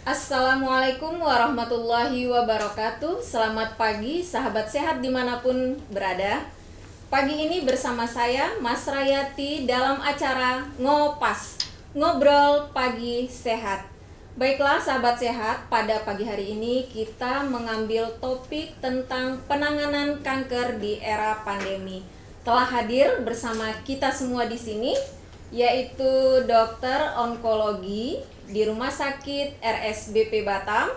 Assalamualaikum warahmatullahi wabarakatuh. Selamat pagi sahabat sehat dimanapun berada. Pagi ini bersama saya Mas Rayati dalam acara Ngopas, Ngobrol Pagi Sehat. Baiklah sahabat sehat, pada pagi hari ini kita mengambil topik tentang penanganan kanker di era pandemi. Telah hadir bersama kita semua di sini, yaitu dokter onkologi di Rumah Sakit RSBP Batam,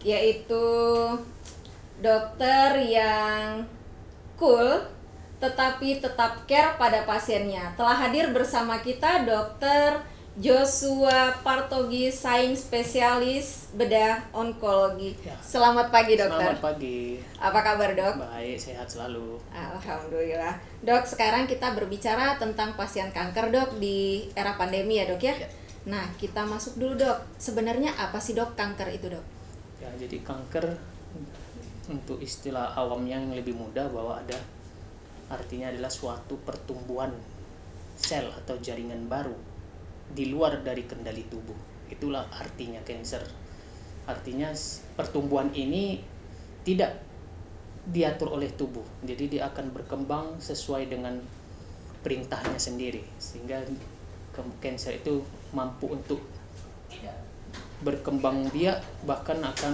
yaitu dokter yang cool tetapi tetap care pada pasiennya. Telah hadir bersama kita Dokter Joshua Partogi, sains spesialis bedah onkologi. Ya. Selamat pagi dokter. Selamat pagi. Apa kabar dok? Baik, sehat selalu. Alhamdulillah. Dok, sekarang kita berbicara tentang pasien kanker dok di era pandemi ya dok ya? Ya. Nah, kita masuk dulu dok. Sebenarnya apa sih dok kanker itu dok? Ya, jadi kanker untuk istilah awamnya yang lebih mudah bahwa artinya adalah suatu pertumbuhan sel atau jaringan baru di luar dari kendali tubuh. Itulah artinya cancer. Artinya pertumbuhan ini tidak diatur oleh tubuh. Jadi dia akan berkembang sesuai dengan perintahnya sendiri, sehingga cancer itu mampu untuk berkembang biak, bahkan akan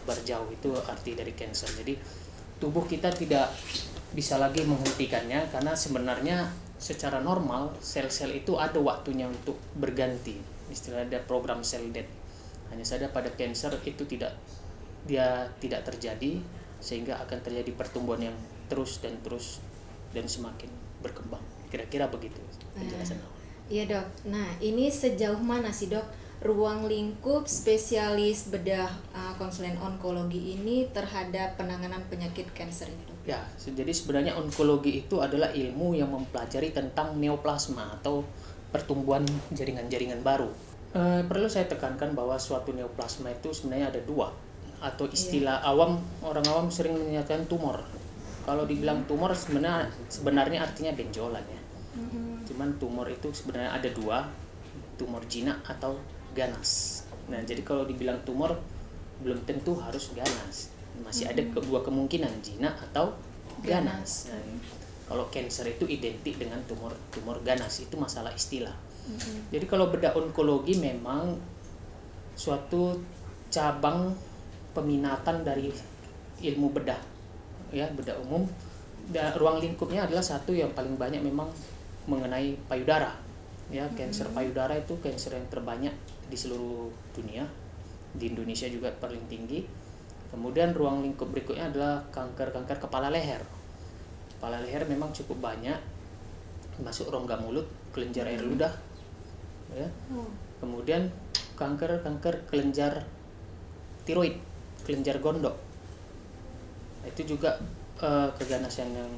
berjauh. Itu arti dari cancer. Jadi tubuh kita tidak bisa lagi menghentikannya, karena sebenarnya secara normal sel-sel itu ada waktunya untuk berganti. Istilahnya ada program sel death. Hanya saja pada cancer itu tidak terjadi, sehingga akan terjadi pertumbuhan yang terus dan semakin berkembang. Kira-kira begitu penjelasan. Iya dok. Nah, ini sejauh mana sih dok ruang lingkup spesialis bedah konsulen onkologi ini terhadap penanganan penyakit kanker ini dok? Ya, jadi sebenarnya onkologi itu adalah ilmu yang mempelajari tentang neoplasma atau pertumbuhan jaringan-jaringan baru. Perlu saya tekankan bahwa suatu neoplasma itu sebenarnya ada dua, atau istilah orang awam sering menyatakan tumor. Kalau dibilang tumor sebenarnya artinya benjolan ya. Cuman tumor itu sebenarnya ada dua, tumor jinak atau ganas. Nah, jadi kalau dibilang tumor belum tentu harus ganas. Masih ada kedua kemungkinan, jinak atau ganas. Nah, kalau cancer itu identik dengan tumor ganas, itu masalah istilah. Jadi kalau bedah onkologi memang suatu cabang peminatan dari ilmu bedah, ya, bedah umum. Dan ruang lingkupnya adalah satu yang paling banyak memang mengenai payudara. Ya, kanker payudara itu kanker yang terbanyak di seluruh dunia. Di Indonesia juga paling tinggi. Kemudian ruang lingkup berikutnya adalah kanker kepala leher. Kepala leher memang cukup banyak, masuk rongga mulut, kelenjar air ludah, ya. Kemudian kanker kelenjar tiroid, kelenjar gondok. Itu juga keganasan yang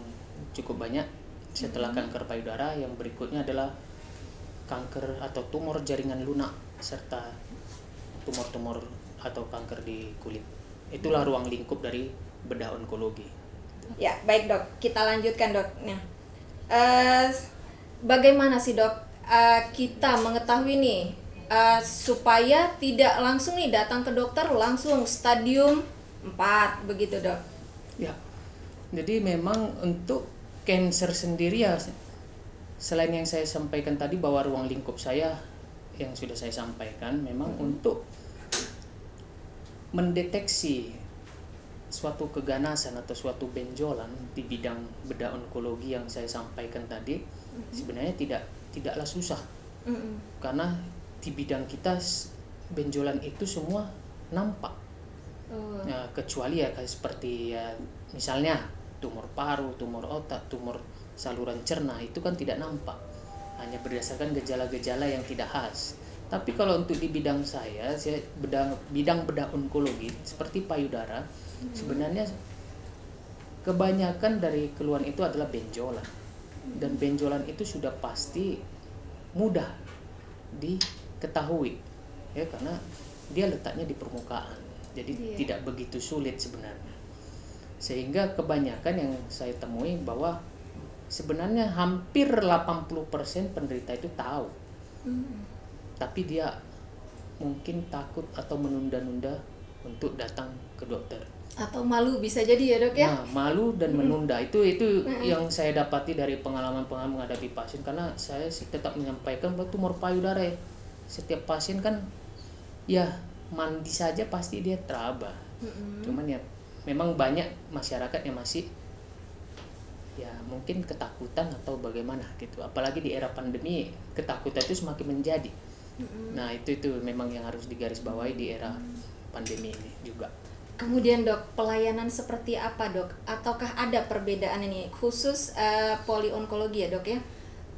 cukup banyak. Setelah kanker payudara, yang berikutnya adalah kanker atau tumor jaringan lunak serta tumor-tumor atau kanker di kulit. Itulah ruang lingkup dari bedah onkologi. Ya, baik dok. Kita lanjutkan dok. Nah, bagaimana sih dok kita mengetahui nih supaya tidak langsung nih datang ke dokter langsung stadium 4 begitu dok? Ya, jadi memang untuk cancer sendiri ya, selain yang saya sampaikan tadi bahwa ruang lingkup saya yang sudah saya sampaikan, memang untuk mendeteksi suatu keganasan atau suatu benjolan di bidang bedah onkologi yang saya sampaikan tadi, sebenarnya tidaklah susah. Karena di bidang kita benjolan itu semua nampak. Nah, kecuali ya kayak seperti ya, misalnya tumor paru, tumor otak, tumor saluran cerna, itu kan tidak nampak, hanya berdasarkan gejala-gejala yang tidak khas. Tapi kalau untuk di bidang saya bidang bedah onkologi seperti payudara, sebenarnya kebanyakan dari keluhan itu adalah benjolan. Dan benjolan itu sudah pasti mudah diketahui, ya, karena dia letaknya di permukaan. Jadi tidak begitu sulit sebenarnya. Sehingga kebanyakan yang saya temui bahwa sebenarnya hampir 80% penderita itu tahu. Tapi dia mungkin takut atau menunda-nunda untuk datang ke dokter. Atau malu bisa jadi ya dok ya? Nah, malu dan menunda itu yang saya dapati dari pengalaman-pengalaman menghadapi pasien, karena saya sih tetap menyampaikan bahwa tumor payudara ya, setiap pasien kan ya mandi saja pasti dia teraba. Cuman ya memang banyak masyarakat yang masih ya mungkin ketakutan atau bagaimana gitu, apalagi di era pandemi ketakutan itu semakin menjadi. Nah itu memang yang harus digarisbawahi di era pandemi ini juga. Kemudian dok, pelayanan seperti apa dok? Ataukah ada perbedaan ini khusus polionkologi ya dok ya?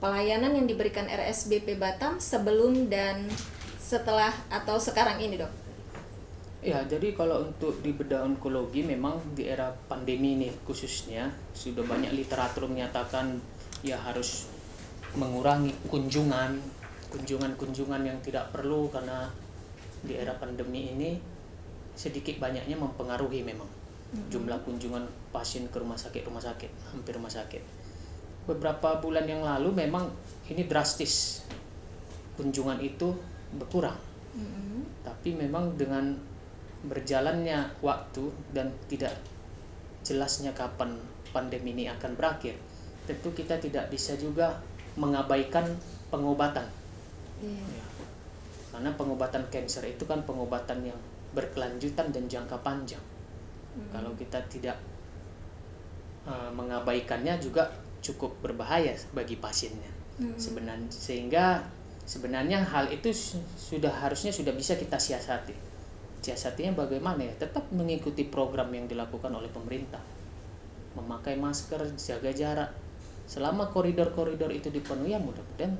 Pelayanan yang diberikan RSBP Batam sebelum dan setelah atau sekarang ini dok? Ya, jadi kalau untuk di bedah onkologi memang di era pandemi ini khususnya sudah banyak literatur menyatakan ya harus mengurangi kunjungan yang tidak perlu, karena di era pandemi ini sedikit banyaknya mempengaruhi memang jumlah kunjungan pasien ke rumah sakit, hampir rumah sakit. Beberapa bulan yang lalu memang ini drastis, kunjungan itu berkurang. Tapi memang dengan berjalannya waktu dan tidak jelasnya kapan pandemi ini akan berakhir, tentu kita tidak bisa juga mengabaikan pengobatan. Ya. Karena pengobatan kanker itu kan pengobatan yang berkelanjutan dan jangka panjang. Kalau kita tidak mengabaikannya juga cukup berbahaya bagi pasiennya. Sebenarnya hal itu harusnya sudah bisa kita siasati. Siasatinya bagaimana ya? Tetap mengikuti program yang dilakukan oleh pemerintah. Memakai masker, jaga jarak. Selama koridor-koridor itu dipenuhi, ya mudah-mudahan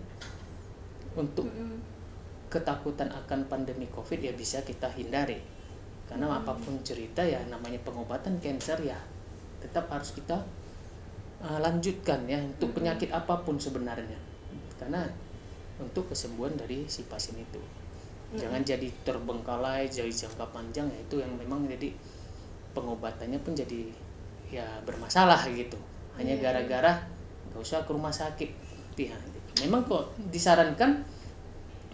untuk ketakutan akan pandemi COVID ya bisa kita hindari. Karena apapun cerita ya namanya pengobatan kanker ya tetap harus kita lanjutkan ya untuk penyakit apapun sebenarnya. Karena untuk kesembuhan dari si pasien itu. Jangan jadi terbengkalai, jadi jangka panjang ya, itu yang memang jadi pengobatannya pun jadi ya bermasalah gitu. Hanya gara-gara nggak usah ke rumah sakit. Ya, memang kok disarankan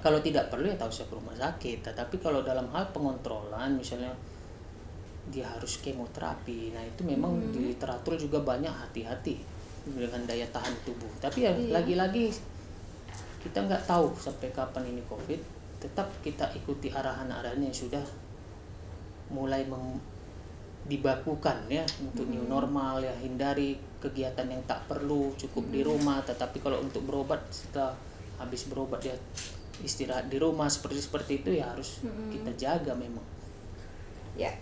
kalau tidak perlu ya tak usah ke rumah sakit. Tetapi kalau dalam hal pengontrolan misalnya dia harus kemoterapi, nah itu memang di literatur juga banyak hati-hati dengan daya tahan tubuh. Tapi ya lagi-lagi kita nggak tahu sampai kapan ini COVID. Tetap kita ikuti arahan-arahan yang sudah mulai dibakukan ya untuk new normal ya, hindari kegiatan yang tak perlu, cukup di rumah. Tetapi kalau untuk berobat, setelah habis berobat ya istirahat di rumah, seperti itu ya harus kita jaga memang. Ya.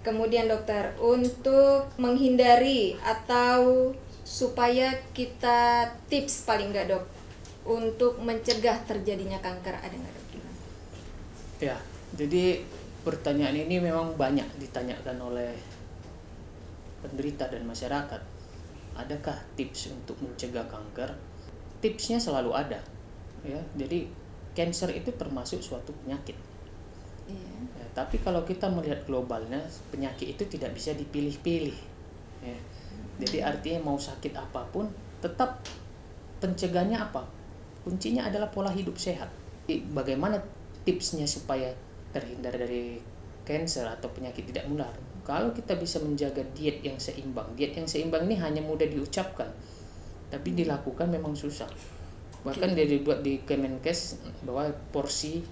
Kemudian dokter, untuk menghindari atau supaya kita tips paling nggak dok untuk mencegah terjadinya kanker, ada nggak dok? Ya, jadi pertanyaan ini memang banyak ditanyakan oleh penderita dan masyarakat. Adakah tips untuk mencegah kanker? Tipsnya selalu ada. Ya, jadi kanker itu termasuk suatu penyakit. Ya, tapi kalau kita melihat globalnya, penyakit itu tidak bisa dipilih-pilih. Ya. Jadi artinya mau sakit apapun, tetap pencegahannya apa? Kuncinya adalah pola hidup sehat. Jadi, bagaimana tipsnya supaya terhindar dari kanker atau penyakit tidak menular? Kalau kita bisa menjaga diet yang seimbang. Diet yang seimbang ini hanya mudah diucapkan, tapi dilakukan memang susah. Bahkan dia dibuat di Kemenkes bahwa porsi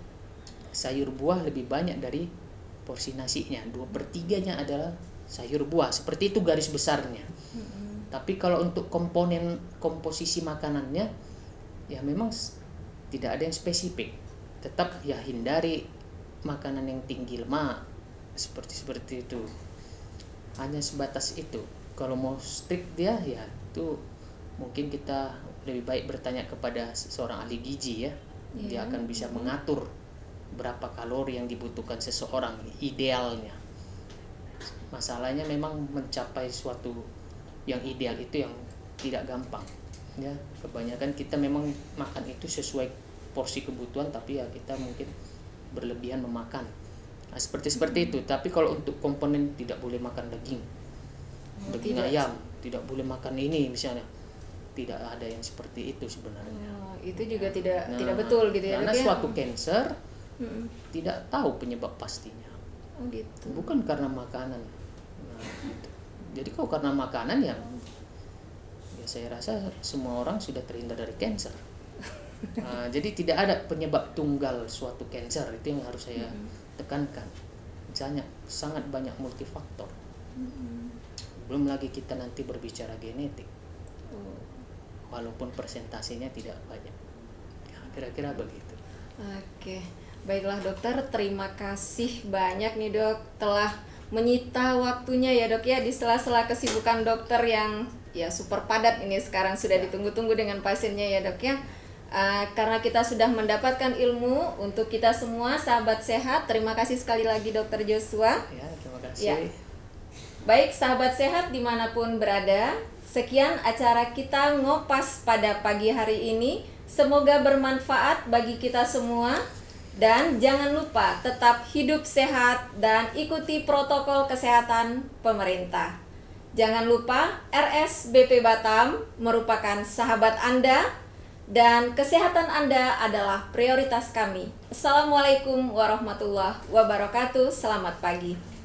sayur buah lebih banyak dari porsi nasinya. 2/3 adalah sayur buah. Seperti itu garis besarnya. Tapi kalau untuk komposisi makanannya ya memang tidak ada yang spesifik. Tetap ya hindari makanan yang tinggi lemak seperti itu. Hanya sebatas itu. Kalau mau strict dia ya itu mungkin kita lebih baik bertanya kepada seorang ahli gizi ya. Dia akan bisa mengatur berapa kalori yang dibutuhkan seseorang idealnya. Masalahnya memang mencapai suatu yang ideal itu yang tidak gampang ya. Kebanyakan kita memang makan itu sesuai porsi kebutuhan, tapi ya kita mungkin berlebihan memakan. Nah, seperti itu. Tapi kalau untuk komponen tidak boleh makan daging ayam, tidak boleh makan ini misalnya, tidak ada yang seperti itu sebenarnya. Itu juga tidak betul gitu ya. Karena suatu kanker tidak tahu penyebab pastinya. Oh gitu. Bukan karena makanan. Nah, gitu. Jadi kalau karena makanan ya saya rasa semua orang sudah terhindar dari cancer. Jadi tidak ada penyebab tunggal suatu cancer, itu yang harus saya tekankan. Misalnya sangat banyak multifaktor. Belum lagi kita nanti berbicara genetik. Walaupun persentasenya tidak banyak. Ya, kira-kira begitu. Oke, baiklah dokter, terima kasih banyak nih dok telah menyita waktunya ya dok ya di sela-sela kesibukan dokter yang ya super padat ini sekarang sudah ditunggu-tunggu dengan pasiennya ya dok ya. Karena kita sudah mendapatkan ilmu untuk kita semua sahabat sehat, terima kasih sekali lagi dokter Joshua. Ya, terima kasih. Ya. Baik sahabat sehat dimanapun berada, sekian acara kita ngopas pada pagi hari ini. Semoga bermanfaat bagi kita semua. Dan jangan lupa tetap hidup sehat dan ikuti protokol kesehatan pemerintah. Jangan lupa RSBP Batam merupakan sahabat Anda dan kesehatan Anda adalah prioritas kami. Assalamualaikum warahmatullahi wabarakatuh. Selamat pagi.